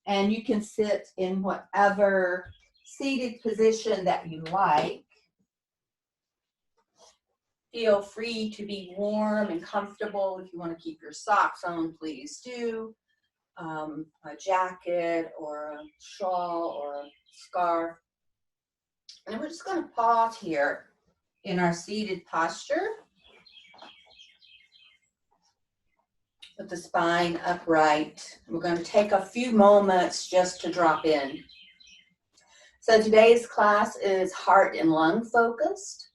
And you can sit in whatever seated position that you like. Feel free to be warm and comfortable. If you want to keep your socks on, please do. A jacket or a shawl or a scarf. And we're just going to pause here in our seated posture with the spine upright. We're going to take a few moments just to drop in. So today's class is heart and lung focused.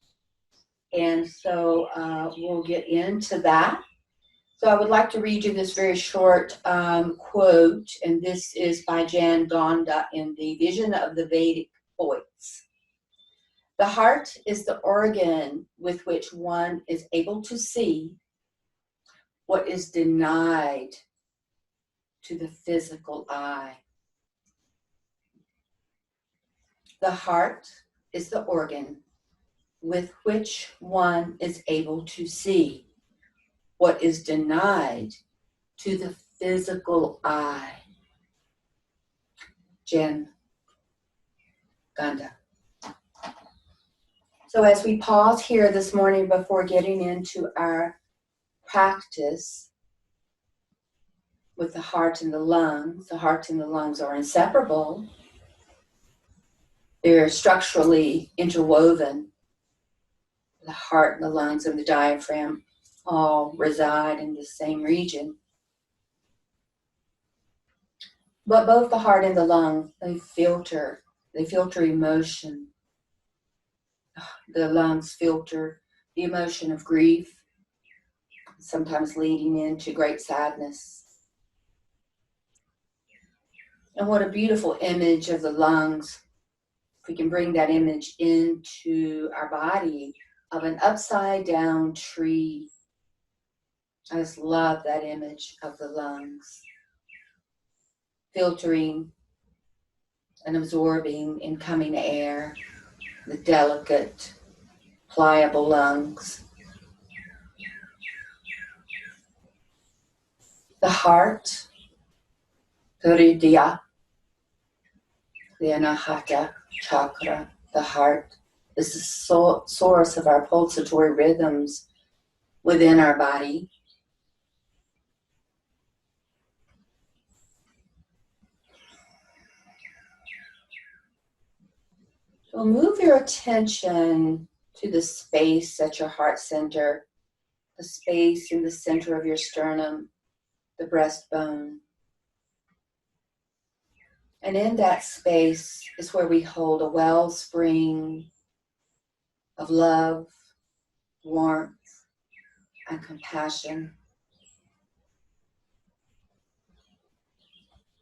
And so we'll get into that. So I would like to read you this very short quote, and this is by Jan Gonda in the Vision of the Vedic Poets. The heart is the organ with which one is able to see what is denied to the physical eye. The heart is the organ with which one is able to see what is denied to the physical eye. Jan Gonda. So as we pause here this morning before getting into our practice with the heart and the lungs are inseparable. They're structurally interwoven. The heart and the lungs and the diaphragm all reside in the same region. But both the heart and the lung, they filter emotion. The lungs filter the emotion of grief, sometimes leading into great sadness. And what a beautiful image of the lungs. If we can bring that image into our body of an upside down tree. I just love that image of the lungs. Filtering and absorbing incoming air, the delicate, pliable lungs. The heart, Hridaya, the Anahata chakra, the heart, is the source of our pulsatory rhythms within our body. So move your attention to the space at your heart center, the space in the center of your sternum, the breastbone. And in that space is where we hold a wellspring of love, warmth, and compassion.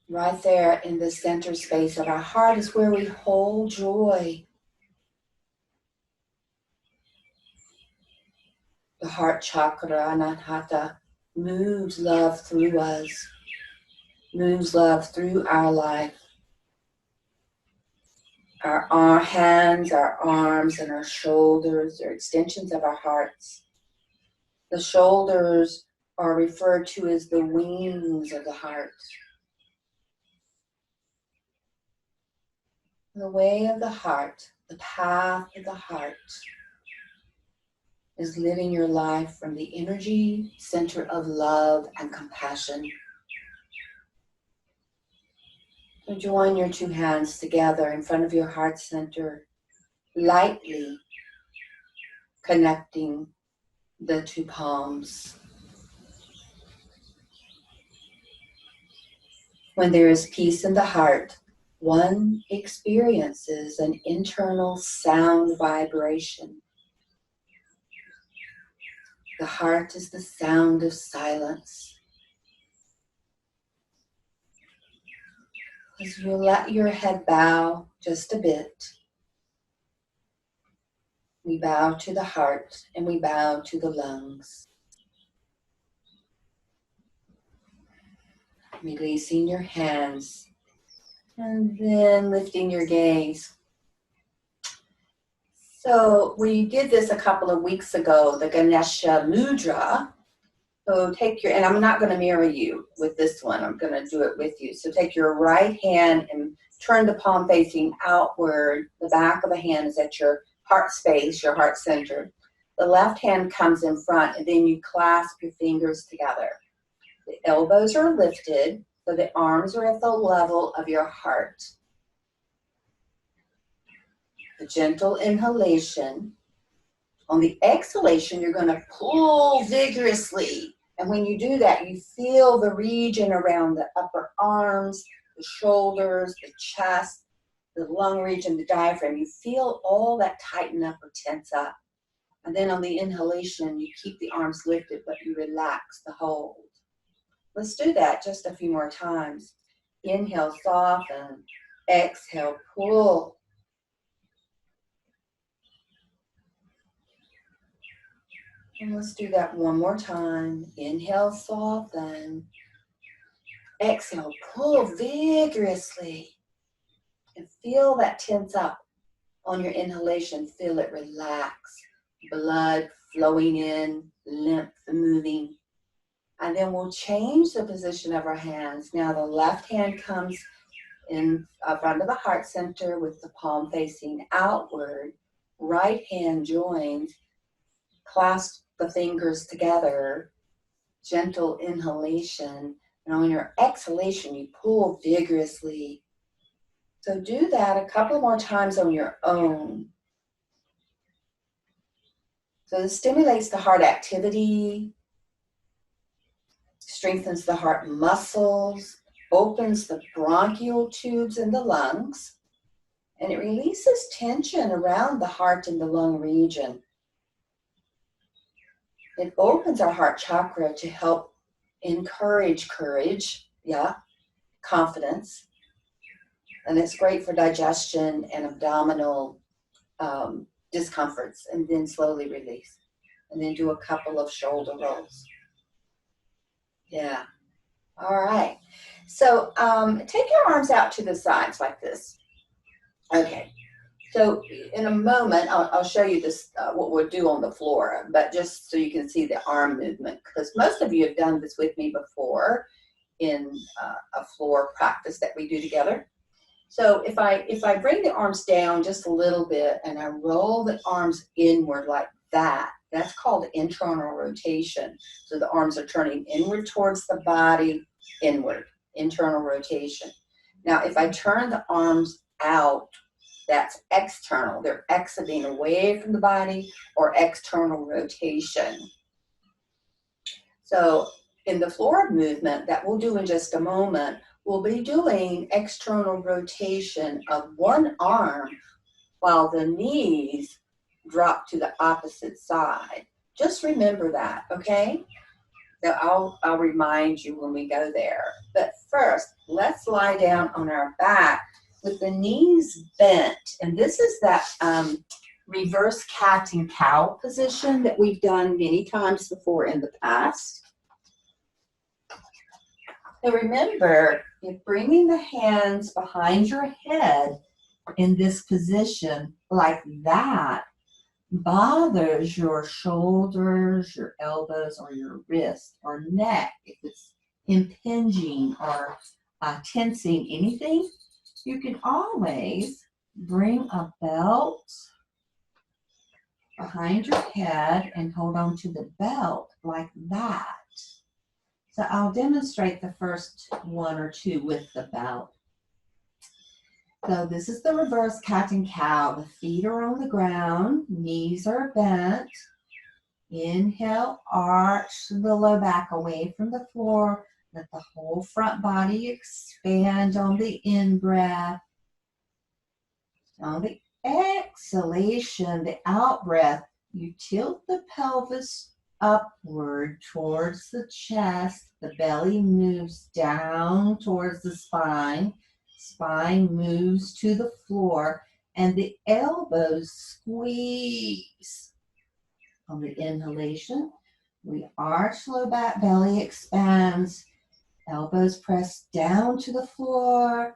Right there in the center space of our heart is where we hold joy. The heart chakra, Anahata, moves love through us, moves love through our life. Our hands, our arms, and our shoulders are extensions of our hearts. The shoulders are referred to as the wings of the heart. The way of the heart, the path of the heart, is living your life from the energy center of love and compassion. So join your two hands together in front of your heart center, lightly connecting the two palms. When there is peace in the heart, one experiences an internal sound vibration. The heart is the sound of silence. As you let your head bow just a bit, we bow to the heart and we bow to the lungs. Releasing your hands and then lifting your gaze. So we did this a couple of weeks ago, the Ganesha Mudra, So take your, and I'm not going to mirror you with this one. I'm going to do it with you. So take your right hand and turn the palm facing outward. The back of the hand is at your heart space, your heart center. The left hand comes in front, and then you clasp your fingers together. The elbows are lifted, so the arms are at the level of your heart. A gentle inhalation. On the exhalation, you're going to pull vigorously. And when you do that, you feel the region around the upper arms, the shoulders, the chest, the lung region, the diaphragm. You feel all that tighten up or tense up. And then on the inhalation, you keep the arms lifted, but you relax the hold. Let's do that just a few more times. Inhale, soften. Exhale, pull. And let's do that one more time. Inhale, soften. Exhale, pull vigorously. And feel that tense up on your inhalation. Feel it relax. Blood flowing in, lymph moving. And then we'll change the position of our hands. Now the left hand comes in front of the heart center with the palm facing outward. Right hand joins. Clasp the fingers together. Gentle inhalation. And on your exhalation, you pull vigorously. So do that a couple more times on your own. So this stimulates the heart activity, strengthens the heart muscles, opens the bronchial tubes in the lungs, and it releases tension around the heart and the lung region. It opens our heart chakra to help encourage courage, confidence. And it's great for digestion and abdominal discomforts, and then slowly release. And then do a couple of shoulder rolls. Yeah. All right. So take your arms out to the sides like this. Okay. So in a moment, I'll show you this, what we'll do on the floor, but just so you can see the arm movement, because most of you have done this with me before in a floor practice that we do together. So if I bring the arms down just a little bit and I roll the arms inward like that, that's called internal rotation. So the arms are turning inward towards the body, inward, internal rotation. Now if I turn the arms out, that's external. They're exiting away from the body, or external rotation. So in the floor movement that we'll do in just a moment, we'll be doing external rotation of one arm while the knees drop to the opposite side. Just remember that, okay? So I'll remind you when we go there. But first, let's lie down on our back with the knees bent. And this is that reverse cat and cow position that we've done many times before in the past. So remember, if bringing the hands behind your head in this position like that bothers your shoulders, your elbows, or your wrist or neck, if it's impinging or tensing anything, you can always bring a belt behind your head and hold on to the belt like that. So I'll demonstrate the first one or two with the belt. So this is the reverse cat and cow. The feet are on the ground, knees are bent. Inhale, arch the low back away from the floor. Let the whole front body expand on the in-breath. On the exhalation, the out-breath, you tilt the pelvis upward towards the chest. The belly moves down towards the spine. Spine moves to the floor, and the elbows squeeze. On the inhalation, we arch low back, belly expands. Elbows press down to the floor.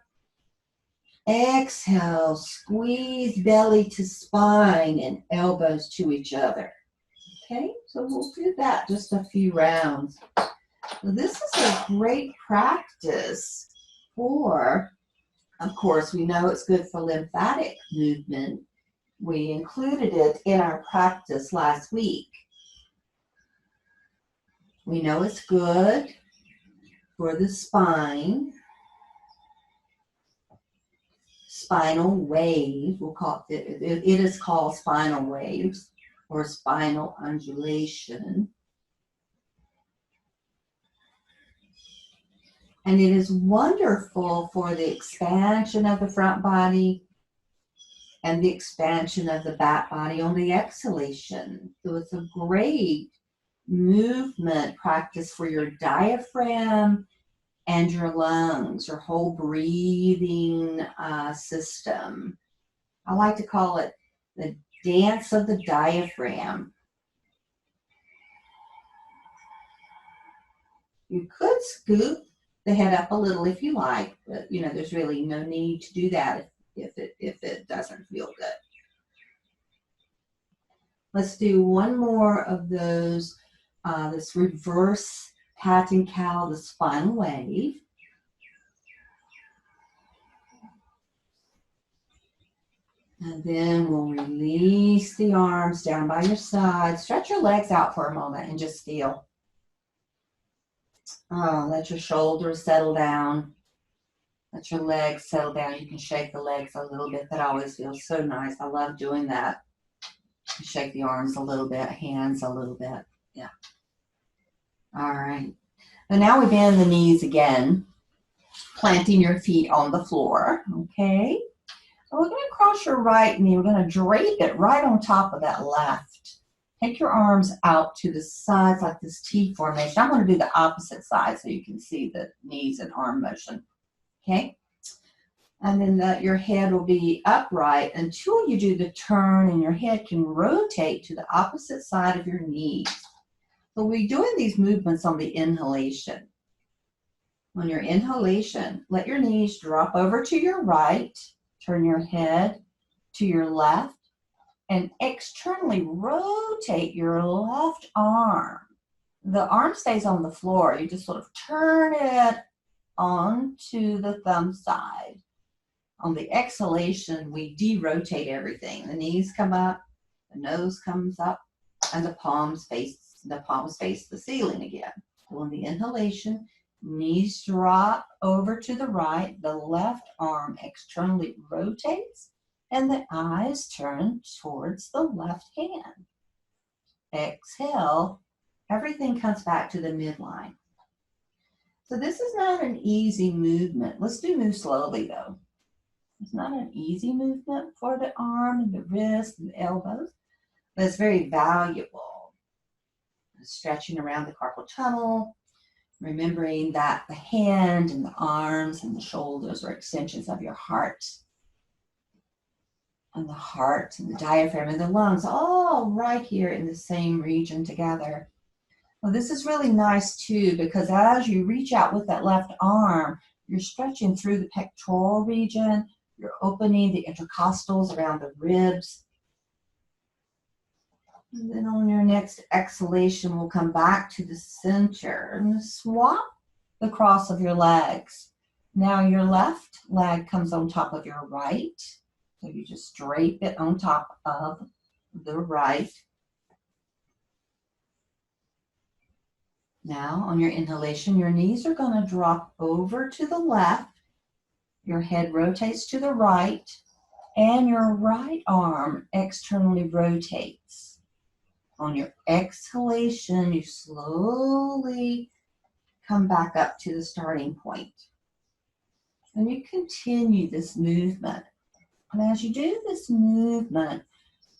Exhale, squeeze belly to spine and elbows to each other. Okay, so we'll do that just a few rounds. So this is a great practice for, of course, we know it's good for lymphatic movement. We included it in our practice last week. We know it's good for the spine. Spinal wave, we'll call it, it is called spinal waves or spinal undulation. And it is wonderful for the expansion of the front body and the expansion of the back body on the exhalation. So it's a great movement practice for your diaphragm and your lungs, your whole breathing system. I like to call it the dance of the diaphragm. You could scoop the head up a little if you like, but you know, there's really no need to do that if it doesn't feel good. Let's do one more of those, this reverse cat and cow, the spinal wave. And then we'll release the arms down by your side. Stretch your legs out for a moment and just feel. Oh, let your shoulders settle down. Let your legs settle down. You can shake the legs a little bit. That always feels so nice. I love doing that. Shake the arms a little bit, hands a little bit. Yeah. All right. So now we bend the knees again, planting your feet on the floor. Okay. So we're going to cross your right knee. We're going to drape it right on top of that left. Take your arms out to the sides like this T formation. I'm going to do the opposite side so you can see the knees and arm motion. Okay? And then your head will be upright until you do the turn and your head can rotate to the opposite side of your knees. So we're doing these movements on the inhalation. On your inhalation, let your knees drop over to your right, turn your head to your left, and externally rotate your left arm. The arm stays on the floor. You just sort of turn it onto the thumb side. On the exhalation, we de-rotate everything. The knees come up, the nose comes up, and the palms face the ceiling again. So on the inhalation, knees drop over to the right, the left arm externally rotates, and the eyes turn towards the left hand. Exhale, everything comes back to the midline. So this is not an easy movement. Let's move slowly though. It's not an easy movement for the arm and the wrist and the elbows, but it's very valuable. Stretching around the carpal tunnel, remembering that the hand and the arms and the shoulders are extensions of your heart. And the heart and the diaphragm and the lungs all right here in the same region together. Well, this is really nice too, because as you reach out with that left arm, you're stretching through the pectoral region, you're opening the intercostals around the ribs. And then on your next exhalation, we'll come back to the center and swap the cross of your legs. Now your left leg comes on top of your right. So you just drape it on top of the right. Now on your inhalation, your knees are going to drop over to the left. Your head rotates to the right, and your right arm externally rotates. On your exhalation, you slowly come back up to the starting point. And you continue this movement. And as you do this movement,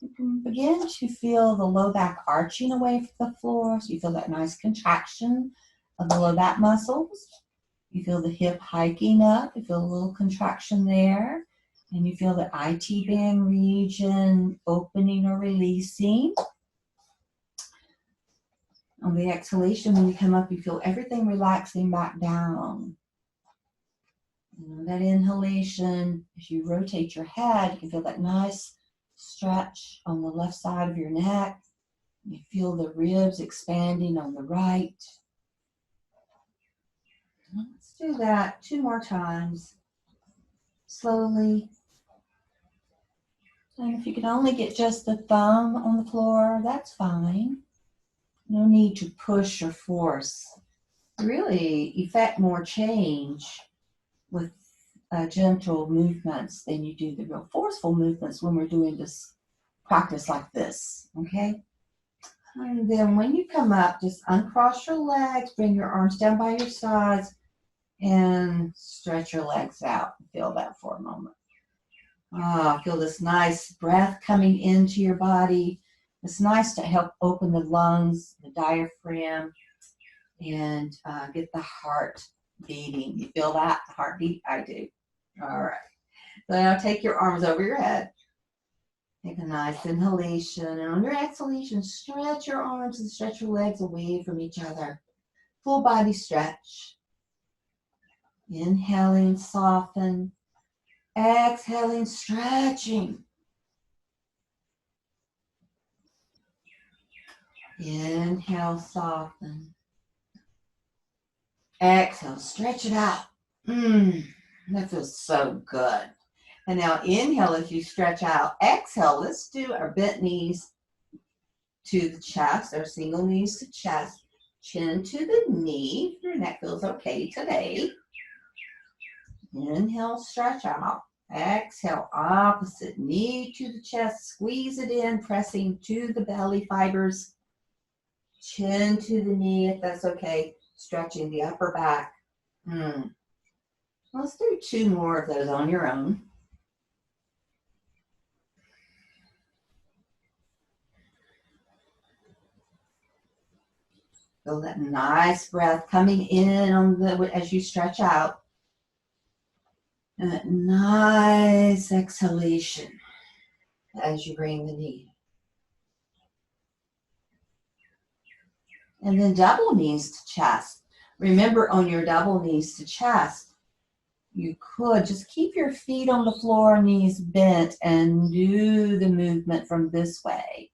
you can begin to feel the low back arching away from the floor. So you feel that nice contraction of the low back muscles. You feel the hip hiking up. You feel a little contraction there. And you feel the IT band region opening or releasing. On the exhalation, when you come up, you feel everything relaxing back down. And on that inhalation, as you rotate your head, you can feel that nice stretch on the left side of your neck. You feel the ribs expanding on the right. Let's do that 2 more times. Slowly. And if you can only get just the thumb on the floor, that's fine. No need to push or force. Really effect more change with gentle movements than you do the real forceful movements when we're doing this practice like this, okay? And then when you come up, just uncross your legs, bring your arms down by your sides, and stretch your legs out. Feel that for a moment. Feel this nice breath coming into your body. It's nice to help open the lungs, the diaphragm, and get the heart beating. You feel that heartbeat? I do. All right. So now take your arms over your head. Take a nice inhalation, and on your exhalation, stretch your arms and stretch your legs away from each other. Full body stretch. Inhaling, soften. Exhaling, stretching. Inhale, soften. Exhale, stretch it out. That feels so good. And now inhale as you stretch out. Exhale, let's do our bent knees to the chest, our single knees to chest. Chin to the knee. Your neck feels okay today. Inhale, stretch out. Exhale, opposite knee to the chest. Squeeze it in, pressing to the belly fibers. Chin to the knee, if that's okay. Stretching the upper back. Let's do 2 more of those on your own. Feel that nice breath coming in on as you stretch out. And that nice exhalation as you bring the knee. And then double knees to chest. Remember, on your double knees to chest, you could just keep your feet on the floor, knees bent, and do the movement from this way.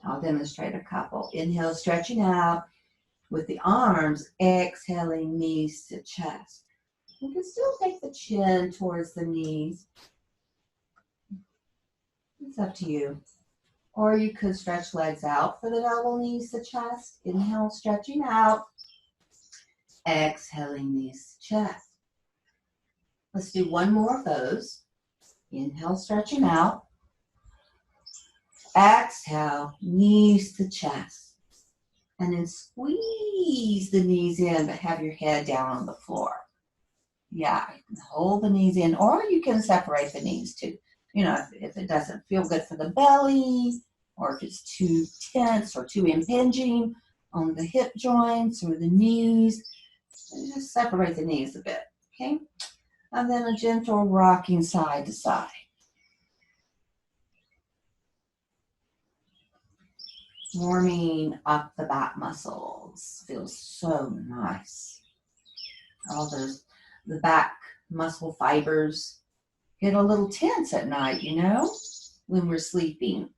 I'll demonstrate a couple. Inhale, stretching out with the arms, exhaling, knees to chest. You can still take the chin towards the knees. It's up to you. Or you could stretch legs out for the double knees to chest. Inhale, stretching out. Exhaling, knees to chest. Let's do 1 more of those. Inhale, stretching out. Exhale, knees to chest. And then squeeze the knees in, but have your head down on the floor. Yeah, you can hold the knees in, or you can separate the knees too. You know, if it doesn't feel good for the belly, or if it's too tense or too impinging on the hip joints or the knees, just separate the knees a bit, okay? And then a gentle rocking side to side. Warming up the back muscles. Feels so nice. All the back muscle fibers get a little tense at night, you know, when we're sleeping.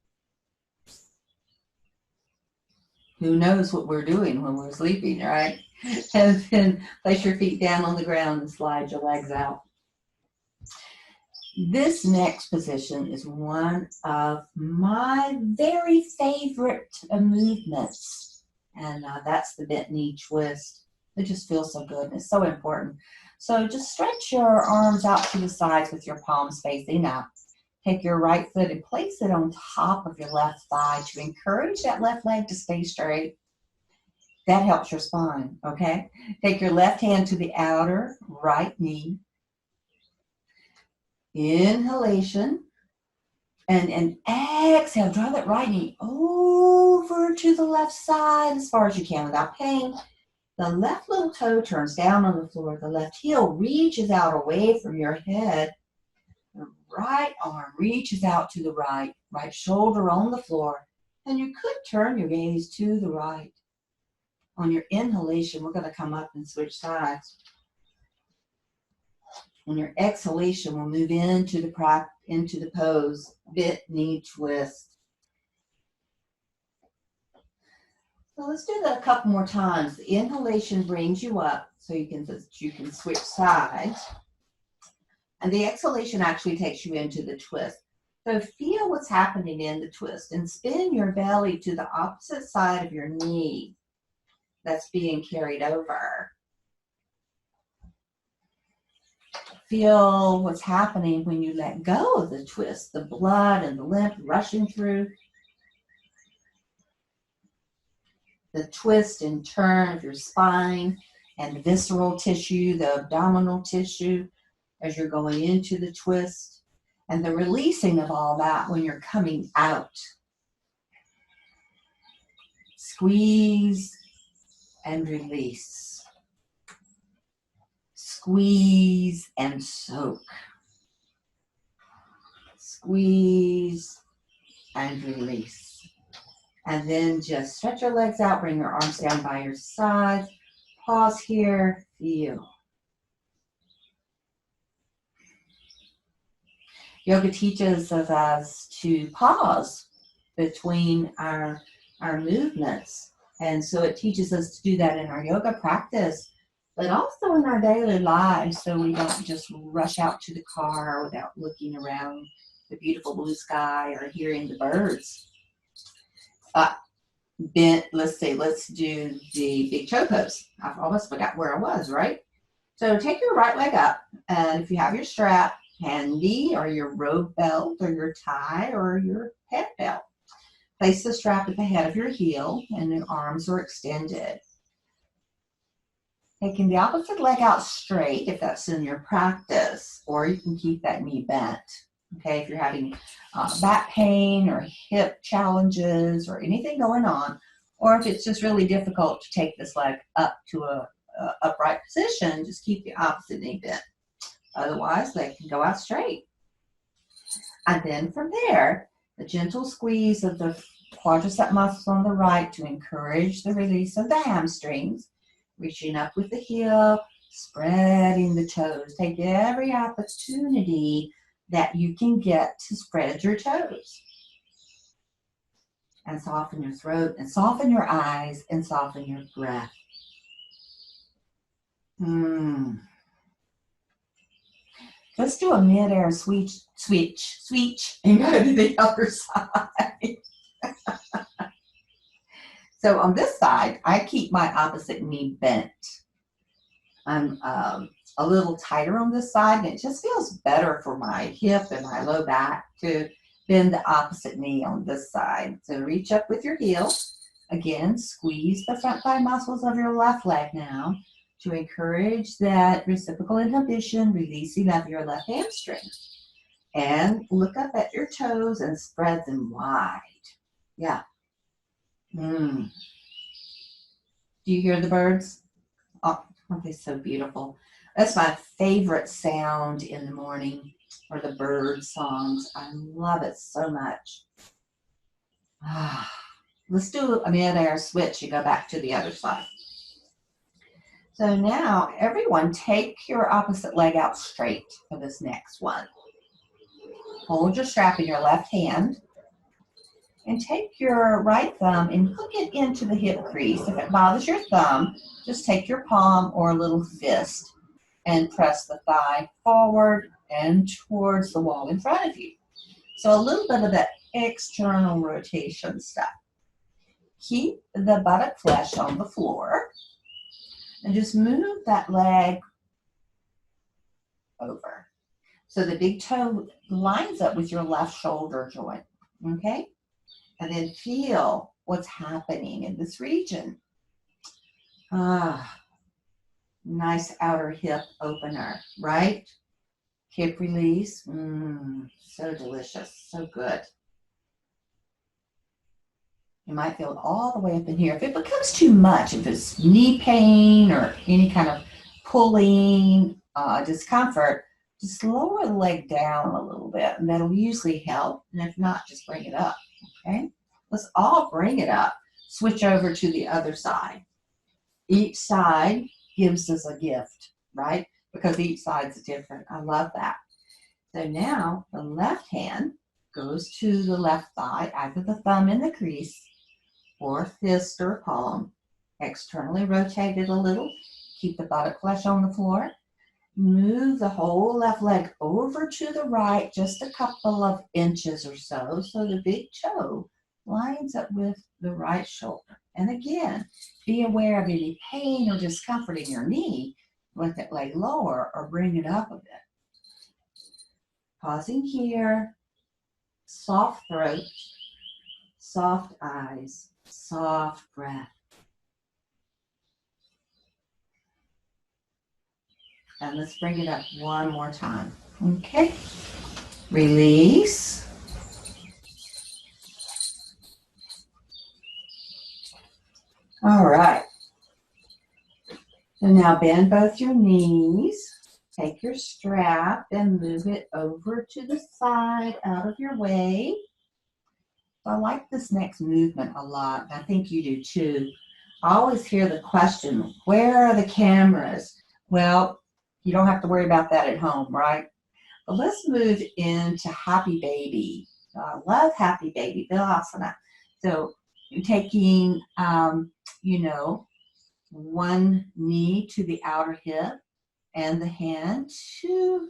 Who knows what we're doing when we're sleeping, right? And then place your feet down on the ground and slide your legs out. This next position is one of my very favorite movements. And that's the bent knee twist. It just feels so good and it's so important. So just stretch your arms out to the sides with your palms facing out. Take your right foot and place it on top of your left thigh to encourage that left leg to stay straight. That helps your spine, okay? Take your left hand to the outer right knee. Inhalation. And exhale, draw that right knee over to the left side as far as you can without pain. The left little toe turns down on the floor. The left heel reaches out away from your head. The right arm reaches out to the right. Right shoulder on the floor. And you could turn your gaze to the right. On your inhalation, we're going to come up and switch sides. On your exhalation, we'll move into the pose, bent knee twist. So let's do that a couple more times. The inhalation brings you up so you can switch sides. And the exhalation actually takes you into the twist. So feel what's happening in the twist and spin your belly to the opposite side of your knee that's being carried over. Feel what's happening when you let go of the twist, the blood and the lymph rushing through. The twist and turn of your spine and visceral tissue, the abdominal tissue as you're going into the twist, and the releasing of all that when you're coming out. Squeeze and release. Squeeze and soak. Squeeze and release. And then just stretch your legs out, bring your arms down by your sides. Pause here, feel. Yoga teaches us to pause between our movements. And so it teaches us to do that in our yoga practice, but also in our daily lives, so we don't just rush out to the car without looking around the beautiful blue sky or hearing the birds. Let's do the big toe pose. I almost forgot where I was, right? So take your right leg up, and if you have your strap handy, or your robe belt, or your tie, or your head belt, place the strap at the head of your heel, and your arms are extended. Taking the opposite leg out straight, if that's in your practice, or you can keep that knee bent. Okay, if you're having back pain or hip challenges or anything going on, or if it's just really difficult to take this leg up to a upright position, just keep the opposite knee bent. Otherwise, they can go out straight. And then from there, the gentle squeeze of the quadricep muscles on the right to encourage the release of the hamstrings, reaching up with the heel, spreading the toes. Take every opportunity that you can get to spread your toes. And soften your throat, and soften your eyes, and soften your breath. Let's do a mid-air switch, and go to the other side. So on this side, I keep my opposite knee bent. I'm a little tighter on this side, and it just feels better for my hip and my low back to bend the opposite knee on this side. So reach up with your heel. Again, squeeze the front thigh muscles of your left leg now to encourage that reciprocal inhibition, releasing of your left hamstring. And look up at your toes and spread them wide. Yeah. Do you hear the birds? Oh, aren't they so beautiful? That's my favorite sound in the morning, or the bird songs. I love it so much. Let's do a mid-air switch and go back to the other side. So now, everyone, take your opposite leg out straight for this next one. Hold your strap in your left hand, and take your right thumb and hook it into the hip crease. If it bothers your thumb, just take your palm or a little fist and press the thigh forward and towards the wall in front of you. So a little bit of that external rotation stuff. Keep the buttock flesh on the floor and just move that leg over. So the big toe lines up with your left shoulder joint, okay? And then feel what's happening in this region. Nice outer hip opener, right? Hip release, so delicious, so good. You might feel it all the way up in here. If it becomes too much, if it's knee pain or any kind of pulling discomfort, just lower the leg down a little bit, and that'll usually help. And if not, just bring it up, okay? Let's all bring it up. Switch over to the other side. Each side gives us a gift, right? Because each side's different. I love that. So now the left hand goes to the left thigh, either the thumb in the crease, or fist or palm. Externally rotate it a little. Keep the buttock flesh on the floor. Move the whole left leg over to the right just a couple of inches or so the big toe lines up with the right shoulder. And again, be aware of any pain or discomfort in your knee. Let that leg lower or bring it up a bit. Pausing here, soft throat, soft eyes, soft breath. And let's bring it up one more time. Okay. Release. All right. And now bend both your knees. Take your strap and move it over to the side, out of your way. I like this next movement a lot. I think you do too. I always hear the question, where are the cameras? Well, you don't have to worry about that at home, right? But let's move into Happy Baby. I love Happy Baby, Tadasana. So you're taking, one knee to the outer hip and the hand to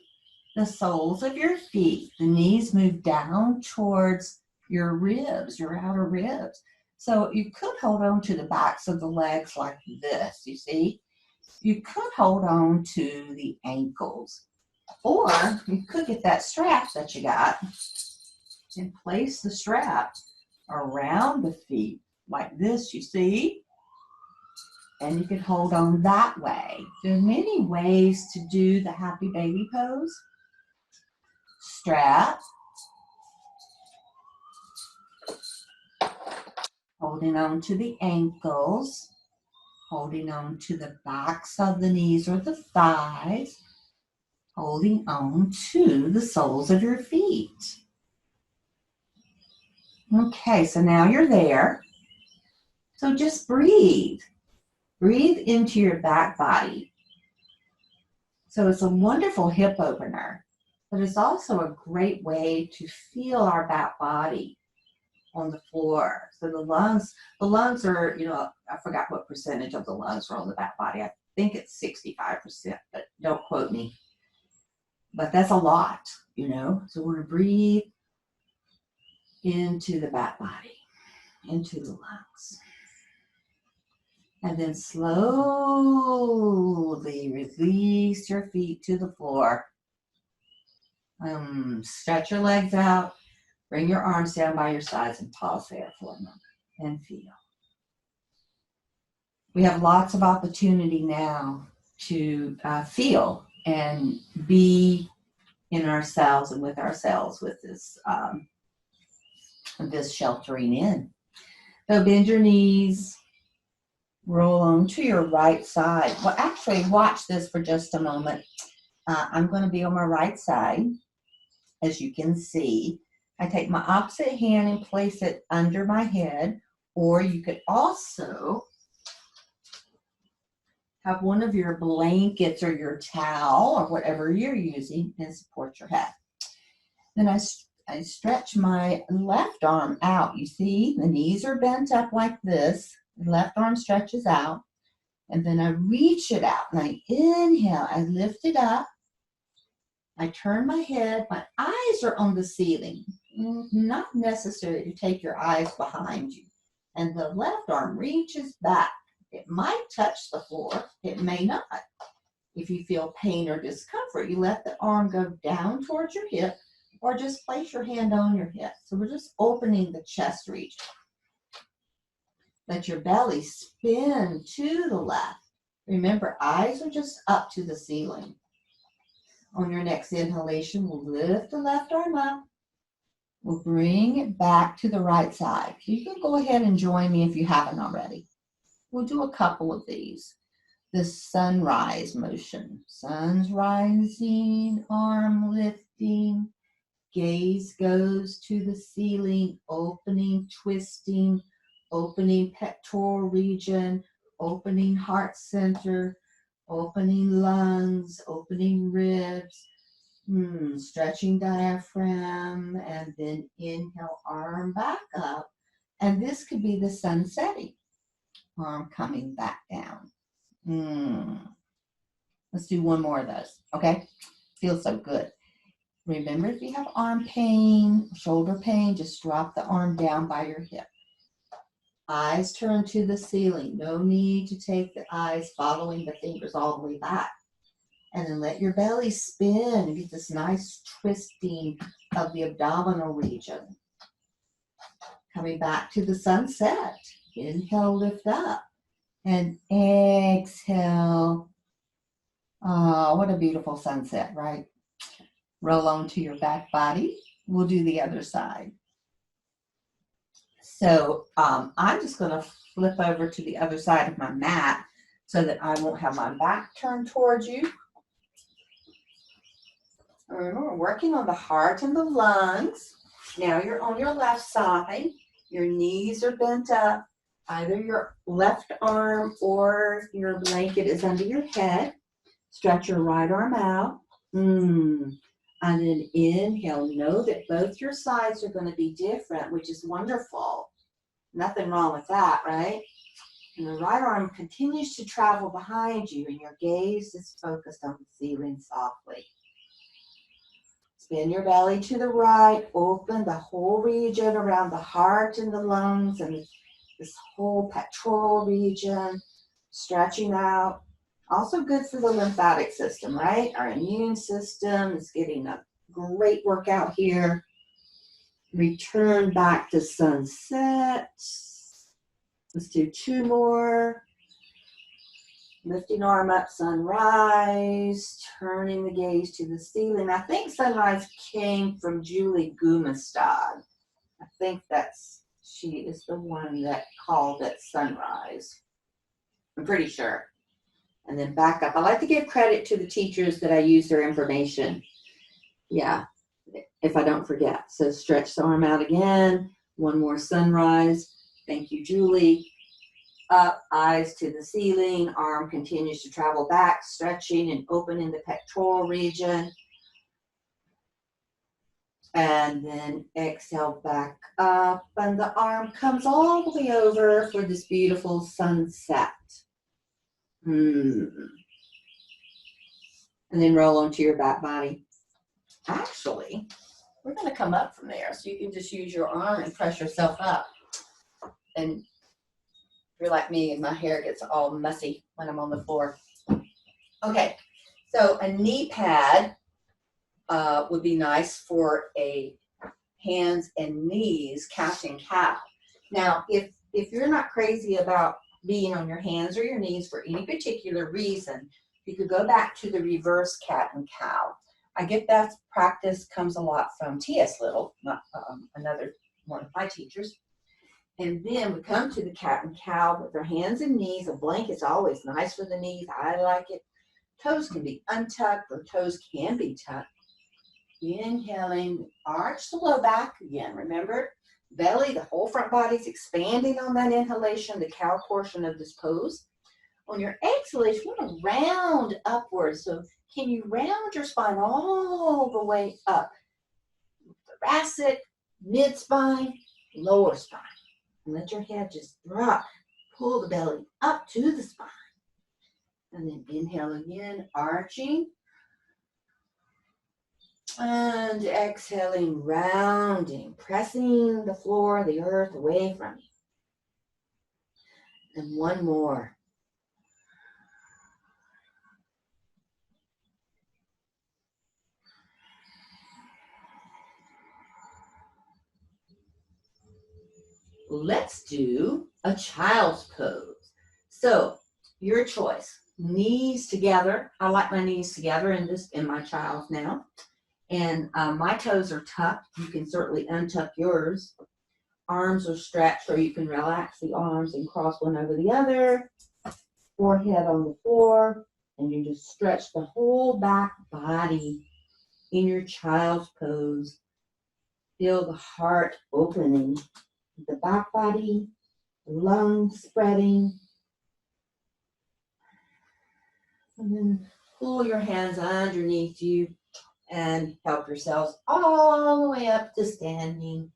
the soles of your feet. The knees move down towards your ribs, your outer ribs. So you could hold on to the backs of the legs like this, you see? You could hold on to the ankles. Or you could get that strap that you got and place the strap around the feet like this, you see? And you can hold on that way. There are many ways to do the Happy Baby pose. Strap. Holding on to the ankles. Holding on to the backs of the knees or the thighs. Holding on to the soles of your feet. Okay, so now you're there. So just breathe. Breathe into your back body. So it's a wonderful hip opener, but it's also a great way to feel our back body on the floor. So the lungs are, I forgot what percentage of the lungs are on the back body. I think it's 65%, but don't quote me. But that's a lot, So we're going to breathe into the back body, into the lungs. And then slowly release your feet to the floor. Stretch your legs out. Bring your arms down by your sides and pause there for a moment and feel. We have lots of opportunity now to feel and be in ourselves and with ourselves with this sheltering in. So bend your knees. Roll on to your right side. Well, actually, watch this for just a moment. I'm going to be on my right side, as you can see. I take my opposite hand and place it under my head, or you could also have one of your blankets or your towel or whatever you're using and support your head. Then I stretch my left arm out. You see, the knees are bent up like this. The left arm stretches out, and then I reach it out, and I inhale, I lift it up, I turn my head, my eyes are on the ceiling. Not necessary to take your eyes behind you. And the left arm reaches back. It might touch the floor, it may not. If you feel pain or discomfort, you let the arm go down towards your hip, or just place your hand on your hip. So we're just opening the chest region. Let your belly spin to the left. Remember, eyes are just up to the ceiling. On your next inhalation, we'll lift the left arm up. We'll bring it back to the right side. You can go ahead and join me if you haven't already. We'll do a couple of these. The sunrise motion. Sun's rising, arm lifting. Gaze goes to the ceiling, opening, twisting, opening pectoral region, opening heart center, opening lungs, opening ribs, stretching diaphragm, and then inhale, arm back up, And this could be the sun setting. Arm coming back down. Let's do one more of those, okay? Feels so good. Remember, if you have arm pain, shoulder pain, just drop the arm down by your hip. Eyes turn to the ceiling. No need to take the eyes following the fingers all the way back. And then let your belly spin and get this nice twisting of the abdominal region. Coming back to the sunset. Inhale, lift up. And exhale. Oh, what a beautiful sunset, right? Roll onto your back body. We'll do the other side. So I'm just going to flip over to the other side of my mat so that I won't have my back turned towards you. Remember, we're working on the heart and the lungs. Now you're on your left side. Your knees are bent up. Either your left arm or your blanket is under your head. Stretch your right arm out. And then inhale. Know that both your sides are going to be different, which is wonderful. Nothing wrong with that, right? And the right arm continues to travel behind you, and your gaze is focused on the ceiling softly. Spin your belly to the right. Open the whole region around the heart and the lungs and this whole pectoral region. Stretching out. Also good for the lymphatic system, right? Our immune system is getting a great workout here. Return back to sunset. Let's do two more. Lifting arm up, sunrise. Turning the gaze to the ceiling. I think sunrise came from Julie Gumestad. I think she is the one that called it sunrise. I'm pretty sure. And then back up. I like to give credit to the teachers that I use their information. Yeah, if I don't forget. So stretch the arm out again. One more sunrise. Thank you, Julie. Up, eyes to the ceiling. Arm continues to travel back, stretching and opening the pectoral region. And then exhale back up. And the arm comes all the way over for this beautiful sunset. And then roll onto your back body. Actually, we're going to come up from there. So you can just use your arm and press yourself up. And if you're like me and my hair gets all messy when I'm on the floor. Okay, so a knee pad would be nice for a hands and knees, cat and cow. Now, if you're not crazy about being on your hands or your knees for any particular reason, you could go back to the reverse cat and cow. I get that practice comes a lot from T.S. Little, not another one of my teachers. And then we come to the cat and cow with our hands and knees. A blanket's always nice for the knees. I like it. Toes can be untucked or toes can be tucked. Inhaling, arch the low back again. Remember, belly, the whole front body's expanding on that inhalation, the cow portion of this pose. On your exhalation, you want to round upwards. So can you round your spine all the way up? Thoracic, mid-spine, lower spine. And let your head just drop. Pull the belly up to the spine. And then inhale again, arching. And exhaling, rounding, pressing the floor, the earth away from you. And one more. Let's do a child's pose. So your choice, knees together. I like my knees together in my child's now. And my toes are tucked. You can certainly untuck yours. Arms are stretched, or you can relax the arms and cross one over the other. Forehead on the floor. And you just stretch the whole back body in your child's pose. Feel the heart opening. The back body, the lungs spreading. And then pull your hands underneath you and help yourselves all the way up to standing.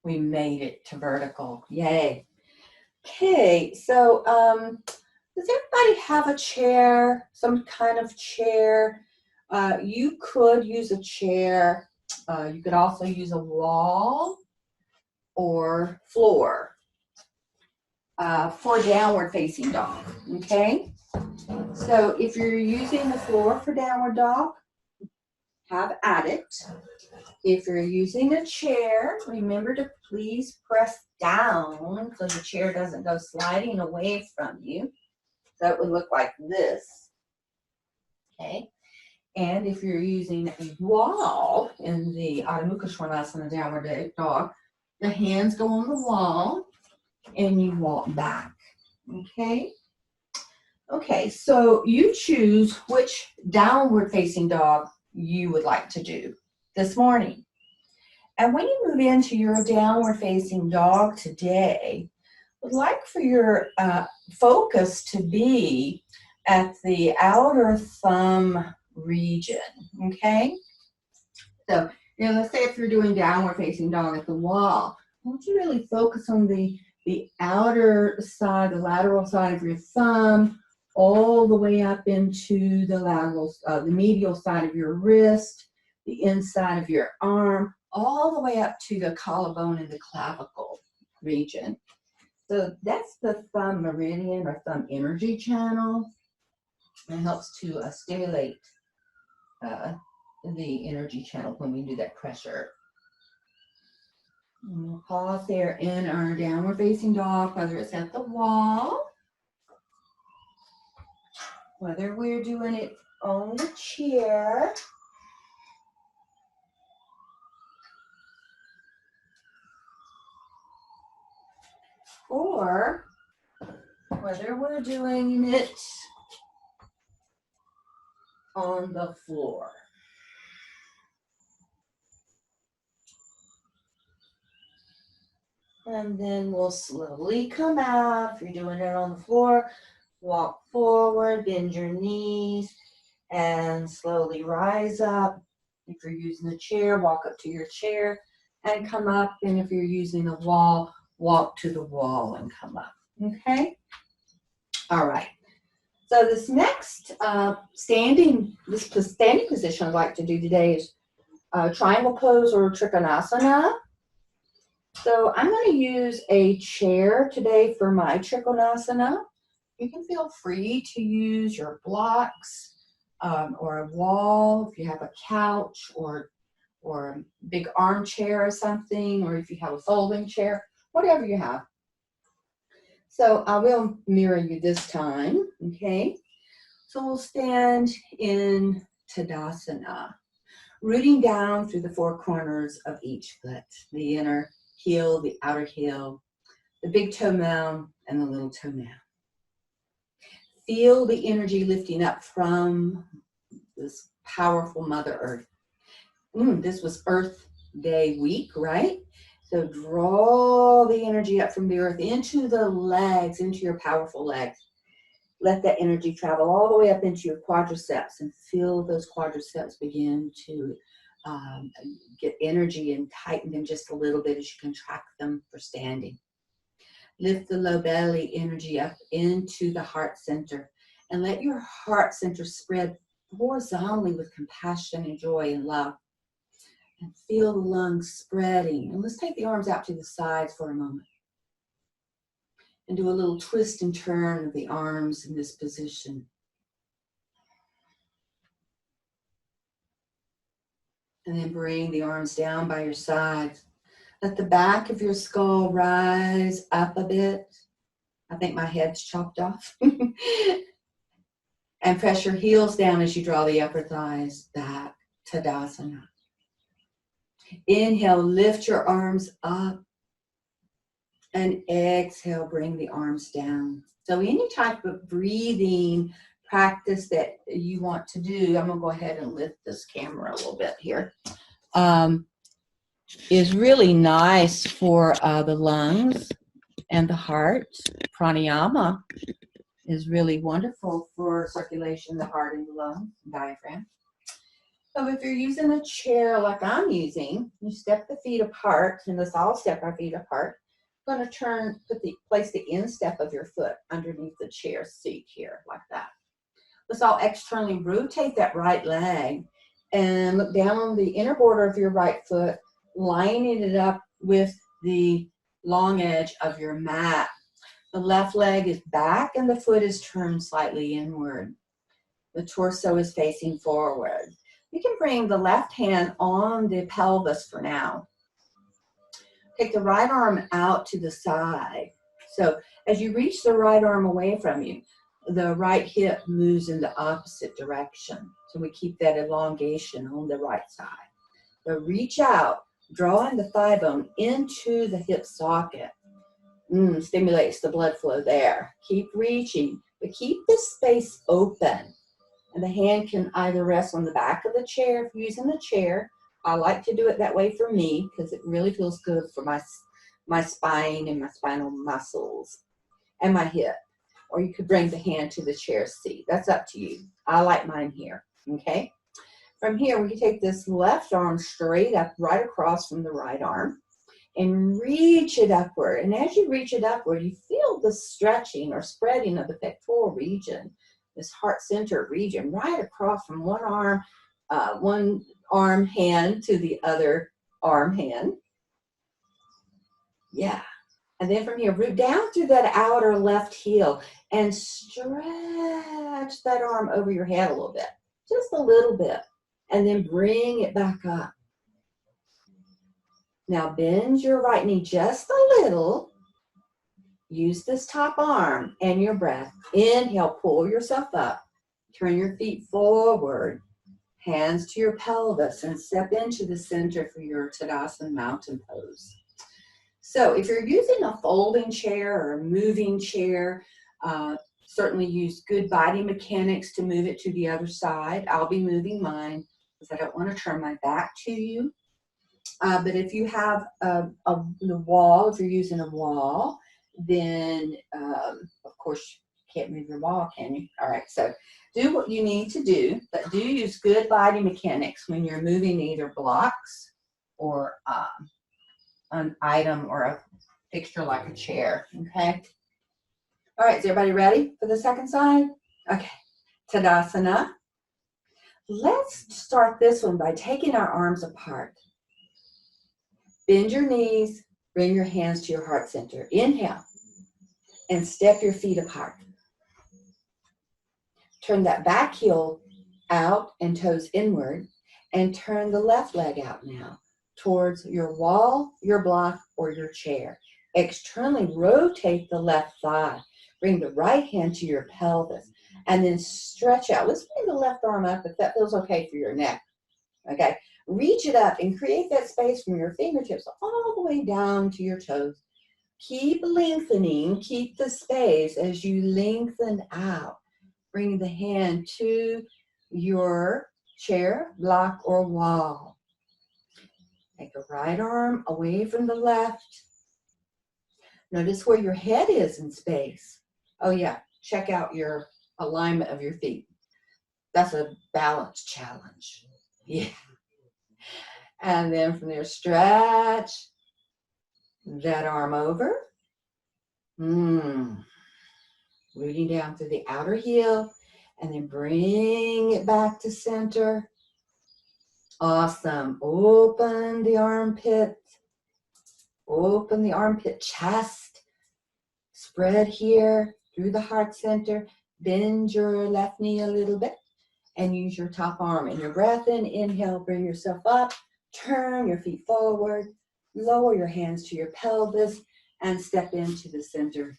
We made it to vertical. Yay. Okay, so does everybody have a chair, some kind of chair? You could use a chair. You could also use a wall or floor for downward facing dog, okay? So if you're using the floor for downward dog, have at it. If you're using a chair, remember to please press down so the chair doesn't go sliding away from you. So it would look like this, okay? And if you're using a wall in the Adho Mukha Svanasana downward dog, the hands go on the wall and you walk back, okay? Okay, so you choose which downward facing dog you would like to do this morning. And when you move into your downward facing dog today, I would like for your focus to be at the outer thumb region, okay? So, let's say if you're doing downward facing dog at the wall, I want you to really focus on the outer side, the lateral side of your thumb, all the way up into the medial side of your wrist, the inside of your arm, all the way up to the collarbone and the clavicle region. So that's the thumb meridian or thumb energy channel. It helps to stimulate the energy channel when we do that pressure. And we'll pause there in our downward facing dog, whether it's at the wall, whether we're doing it on the chair, or whether we're doing it on the floor. And then we'll slowly come out. If you're doing it on the floor, walk forward, bend your knees, and slowly rise up. If you're using the chair, walk up to your chair and come up. And if you're using the wall, walk to the wall and come up. Okay? All right. So this next standing position I'd like to do today is triangle pose or Trikonasana. So I'm going to use a chair today for my Trikonasana. You can feel free to use your blocks or a wall if you have a couch or a big armchair or something, or if you have a folding chair, whatever you have. So I will mirror you this time, okay? So we'll stand in Tadasana, rooting down through the four corners of each foot, the inner heel, the outer heel, the big toe mound, and the little toe mound. Feel the energy lifting up from this powerful Mother Earth. This was Earth Day week, right? So draw the energy up from the earth into the legs, into your powerful legs. Let that energy travel all the way up into your quadriceps and feel those quadriceps begin to get energy and tighten them just a little bit as you contract them for standing. Lift the low belly energy up into the heart center and let your heart center spread horizontally with compassion and joy and love. And feel the lungs spreading. And let's take the arms out to the sides for a moment. And do a little twist and turn of the arms in this position. And then bring the arms down by your sides. Let the back of your skull rise up a bit. I think my head's chopped off. And press your heels down as you draw the upper thighs back. Tadasana. Inhale, lift your arms up. And exhale, bring the arms down. So any type of breathing practice that you want to do, I'm going to go ahead and lift this camera a little bit here, is really nice for the lungs and the heart. Pranayama is really wonderful for circulation, the heart and the lungs, diaphragm. So if you're using a chair like I'm using, you step the feet apart, and let's all step our feet apart. I'm going to place the instep of your foot underneath the chair seat here, like that. Let's all externally rotate that right leg and look down on the inner border of your right foot, lining it up with the long edge of your mat. The left leg is back and the foot is turned slightly inward. The torso is facing forward. You can bring the left hand on the pelvis for now. Take the right arm out to the side. So as you reach the right arm away from you, the right hip moves in the opposite direction. So we keep that elongation on the right side. So reach out, drawing the thigh bone into the hip socket. Stimulates the blood flow there. Keep reaching, but keep this space open. And the hand can either rest on the back of the chair if you're using the chair. I like to do it that way for me because it really feels good for my spine and my spinal muscles and my hip. Or you could bring the hand to the chair seat. That's up to you. I like mine here, okay? From here, we can take this left arm straight up, right across from the right arm, and reach it upward. And as you reach it upward, you feel the stretching or spreading of the pectoral region, this heart center region, right across from one arm hand to the other arm hand. Yeah. And then from here, root down through that outer left heel and stretch that arm over your head a little bit, just a little bit, and then bring it back up. Now bend your right knee just a little. Use this top arm and your breath. Inhale, pull yourself up. Turn your feet forward, hands to your pelvis, and step into the center for your Tadasana mountain pose. So if you're using a folding chair or a moving chair, certainly use good body mechanics to move it to the other side. I'll be moving mine because I don't want to turn my back to you. But if you have the wall, if you're using a wall, then of course you can't move your wall, can you? All right, so do what you need to do, but do use good body mechanics when you're moving either blocks or an item or a fixture like a chair, okay? All right, is everybody ready for the second side? Okay, Tadasana. Let's start this one by taking our arms apart. Bend your knees, bring your hands to your heart center. Inhale, and step your feet apart. Turn that back heel out and toes inward, and turn the left leg out now towards your wall, your block, or your chair. Externally rotate the left thigh. Bring the right hand to your pelvis, and then stretch out. Let's bring the left arm up if that feels okay for your neck. Okay, reach it up and create that space from your fingertips all the way down to your toes. Keep lengthening, keep the space as you lengthen out. Bring the hand to your chair, block, or wall. Take the right arm away from the left. Notice where your head is in space. Oh yeah, check out your alignment of your feet. That's a balance challenge. Yeah. And then from there, stretch that arm over. Rooting down through the outer heel, and then bring it back to center. Awesome. Open the armpit. Open the armpit chest. Spread here through the heart center. Bend your left knee a little bit and use your top arm. And your breath in, inhale, bring yourself up. Turn your feet forward. Lower your hands to your pelvis and step into the center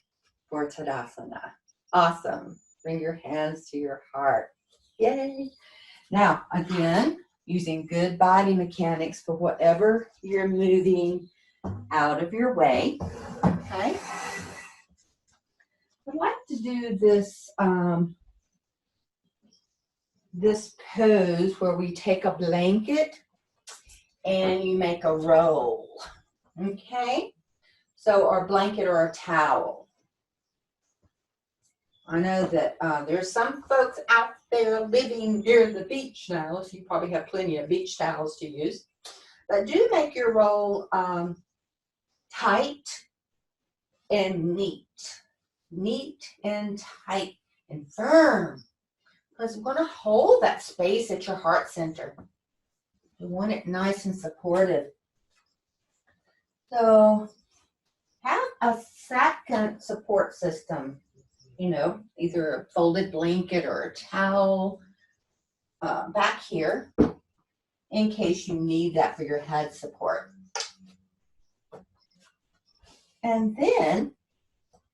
for Tadasana. Awesome. Bring your hands to your heart. Yay. Now, again, using good body mechanics for whatever you're moving out of your way. Okay. I'd like to do this, this pose where we take a blanket and you make a roll. Okay. So, or blanket or a towel. I know that there's some folks out there living near the beach now, so you probably have plenty of beach towels to use. But do make your roll tight and neat. Neat and tight and firm. Because we're going to hold that space at your heart center. You want it nice and supportive. So have a second support system. You know, either a folded blanket or a towel back here in case you need that for your head support. And then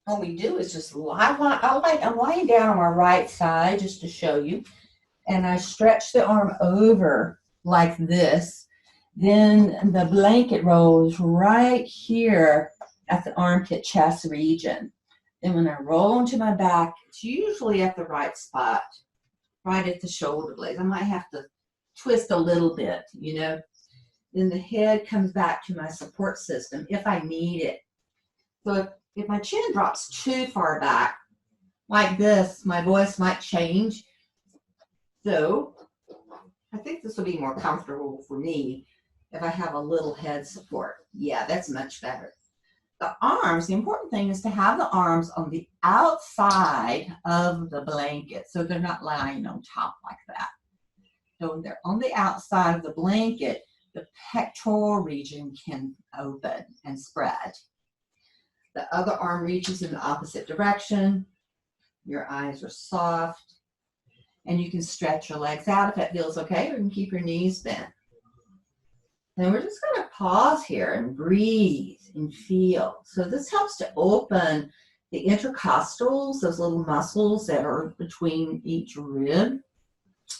all we do is just I'm lying down on my right side just to show you. And I stretch the arm over like this. Then the blanket rolls right here at the armpit chest region. Then when I roll into my back, it's usually at the right spot, right at the shoulder blades. I might have to twist a little bit, you know. Then the head comes back to my support system if I need it. So if my chin drops too far back, like this, my voice might change. So I think this will be more comfortable for me if I have a little head support. Yeah, that's much better. The arms, the important thing is to have the arms on the outside of the blanket, so they're not lying on top like that. So when they're on the outside of the blanket, the pectoral region can open and spread. The other arm reaches in the opposite direction. Your eyes are soft. And you can stretch your legs out if that feels okay, or you can keep your knees bent. Then we're just going to pause here and breathe and feel. So this helps to open the intercostals, those little muscles that are between each rib.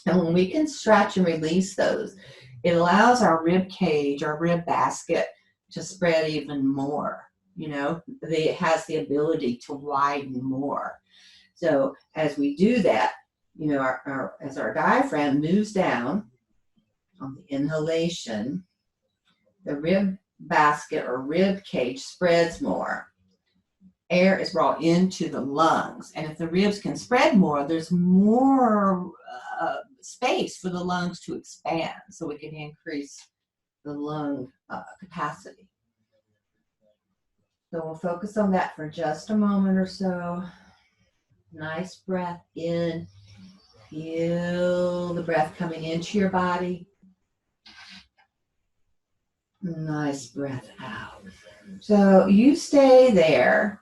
And when we can stretch and release those, it allows our rib cage, our rib basket to spread even more. You know, it has the ability to widen more. So as we do that, you know, as our diaphragm moves down on the inhalation, the rib basket or rib cage spreads more. Air is brought into the lungs. And if the ribs can spread more, there's more space for the lungs to expand, so we can increase the lung capacity. So we'll focus on that for just a moment or so. Nice breath in. Feel the breath coming into your body. Nice breath out. So you stay there.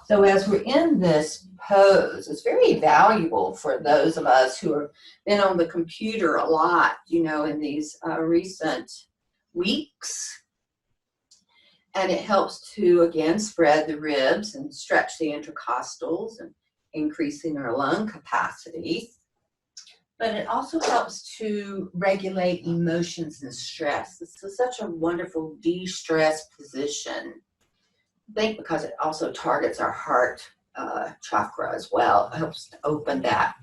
So as we're in this pose, it's very valuable for those of us who have been on the computer a lot, you know, in these recent weeks. And it helps to, again, spread the ribs and stretch the intercostals and increasing our lung capacity. But it also helps to regulate emotions and stress. This is such a wonderful de-stress position. I think because it also targets our heart chakra as well. It helps to open that.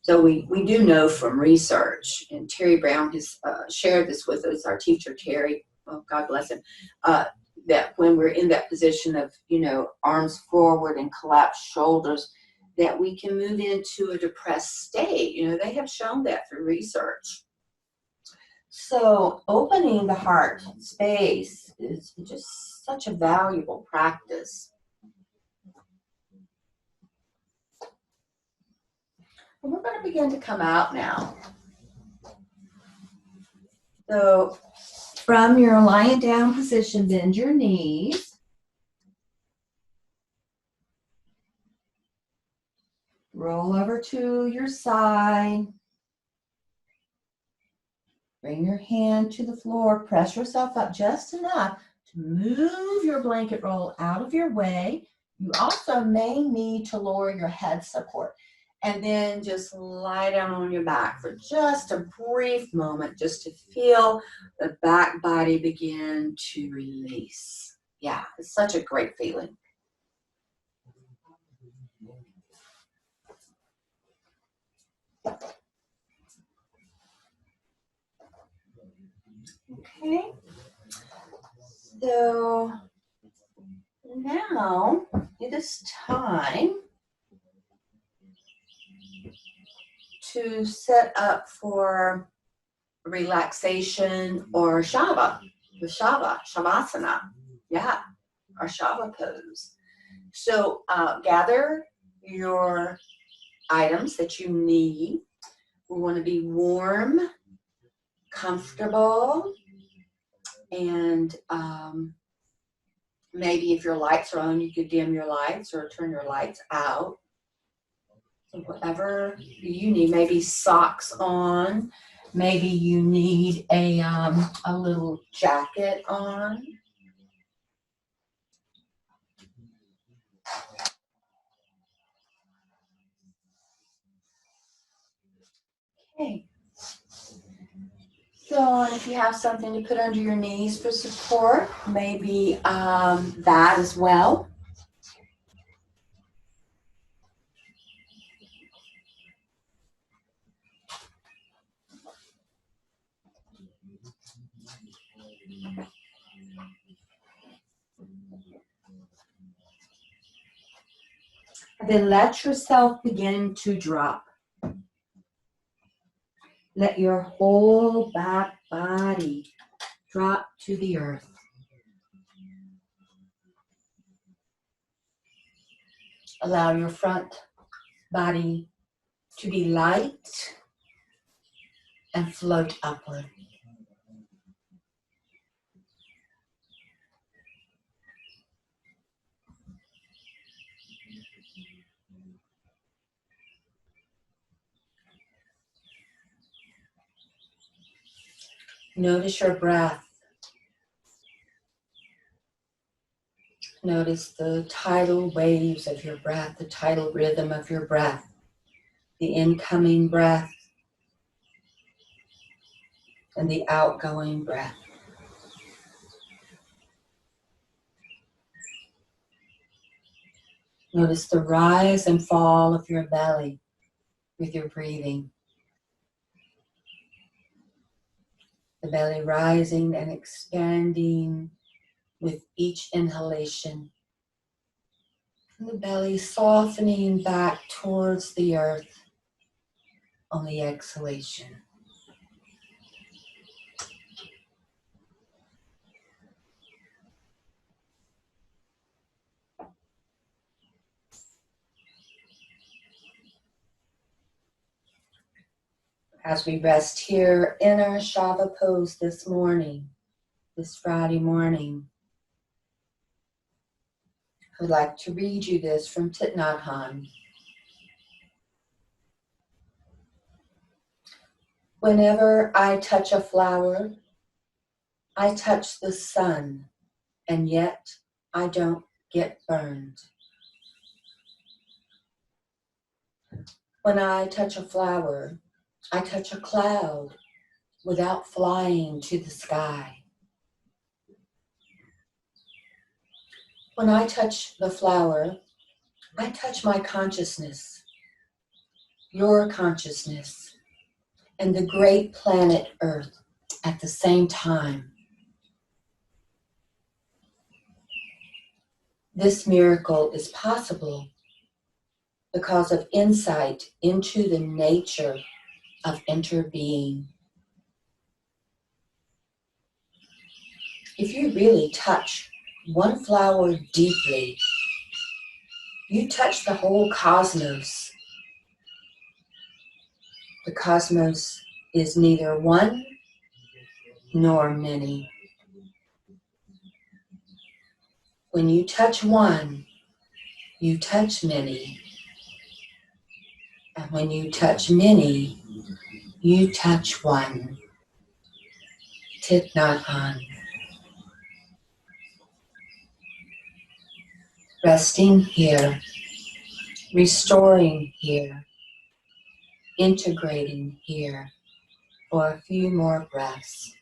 So we do know from research, and Terry Brown has shared this with us, our teacher Terry, oh, God bless him, that when we're in that position of, you know, arms forward and collapsed shoulders, that we can move into a depressed state. You know, they have shown that through research. So opening the heart space is just such a valuable practice. And we're going to begin to come out now. So from your lying down position, bend your knees. Roll over to your side. Bring your hand to the floor. Press yourself up just enough to move your blanket roll out of your way. You also may need to lower your head support. And then just lie down on your back for just a brief moment, just to feel the back body begin to release. Yeah, it's such a great feeling. Okay. So Now, it is time to set up for relaxation or shavasana. Yeah, our shava pose. So gather your items that you need. We want to be warm, comfortable, and maybe if your lights are on, you could dim your lights or turn your lights out. So whatever you need, maybe socks on, maybe you need a little jacket on. Okay. So if you have something to put under your knees for support, maybe that as well. Then let yourself begin to drop. Let your whole back body drop to the earth. Allow your front body to be light and float upward. Notice your breath. Notice the tidal waves of your breath, the tidal rhythm of your breath, the incoming breath and the outgoing breath. Notice the rise and fall of your belly with your breathing. The belly rising and expanding with each inhalation. And the belly softening back towards the earth on the exhalation. As we rest here in our Shava pose this morning, this Friday morning, I would like to read you this from Thich Nhat Hanh. Whenever I touch a flower, I touch the sun, and yet I don't get burned. When I touch a flower, I touch a cloud without flying to the sky. When I touch the flower, I touch my consciousness, your consciousness, and the great planet Earth at the same time. This miracle is possible because of insight into the nature of interbeing. If you really touch one flower deeply, you touch the whole cosmos. The cosmos is neither one nor many. When you touch one, you touch many. And when you touch many, you touch one. Thich Nhat Hanh. Resting here, restoring here, integrating here for a few more breaths.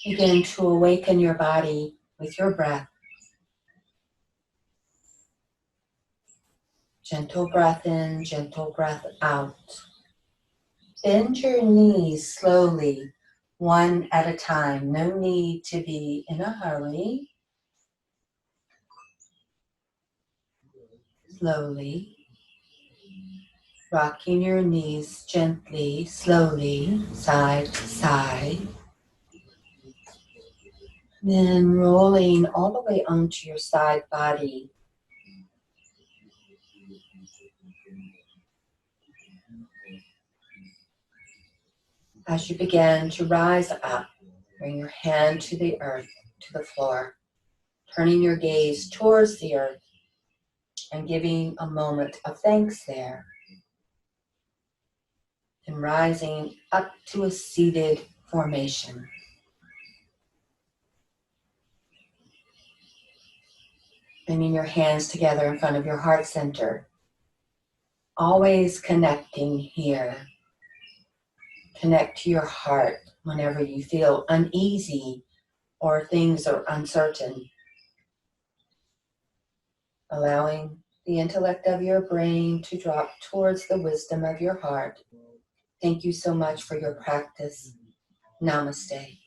Begin to awaken your body with your breath. Gentle breath in, gentle breath out. Bend your knees slowly, one at a time. No need to be in a hurry. Slowly. Rocking your knees gently, slowly, side to side. Then rolling all the way onto your side body. As you begin to rise up, bring your hand to the earth, to the floor, turning your gaze towards the earth and giving a moment of thanks there. And rising up to a seated formation. Bringing your hands together in front of your heart center. Always connecting here. Connect to your heart whenever you feel uneasy or things are uncertain. Allowing the intellect of your brain to drop towards the wisdom of your heart. Thank you so much for your practice. Namaste.